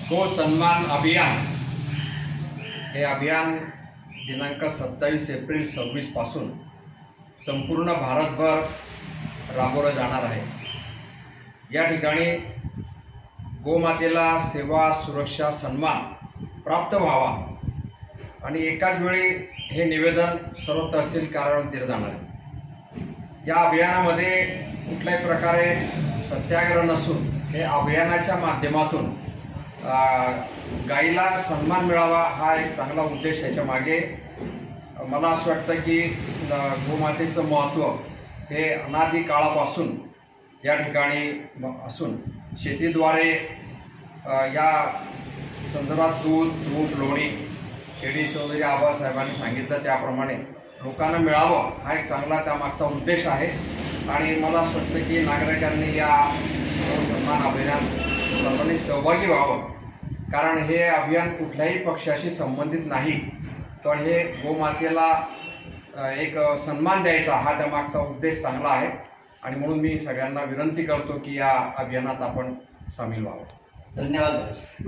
गो सन्मान अभियान हे अभियान दिनांक 27 एप्रिल 26 पासून संपूर्ण भारतभर राबवलं जाणार आहे। या ठिकाणी गोमातेला सेवा, सुरक्षा, सन्मान प्राप्त व्हावा आणि एकाच वेळी हे निवेदन सर्व तहसील कार्यालयात दिलं जाणार आहे। या अभियानामध्ये कुठल्याही प्रकारे सत्याग्रह नसून हे अभियानाच्या माध्यमातून गाईला सन्मान मिळावा हा एक चांगला उद्देश याच्या मागे। मला असं वाटतं की गोमातेचं महत्त्व हे अनादी काळापासून या ठिकाणी असून शेतीद्वारे या संदर्भात दूध, तूप, लोणी केडी चौधरी आबासाहेबांनी सांगितलं त्याप्रमाणे लोकांना मिळावं हा एक चांगला त्यामागचा उद्देश आहे। आणि मला असं वाटतं की नागरिकांनी या सन्मान अभियानात सर्वांनी सहभागी व्हावं, कारण हे अभियान कुठल्याही पक्षाशी संबंधित नाही, पण हे गोमातेला एक सन्मान द्यायचा हा त्यामागचा उद्देश चांगला आहे। आणि म्हणून मी सगळ्यांना विनंती करतो की या अभियानात आपण सामील व्हावं। धन्यवाद।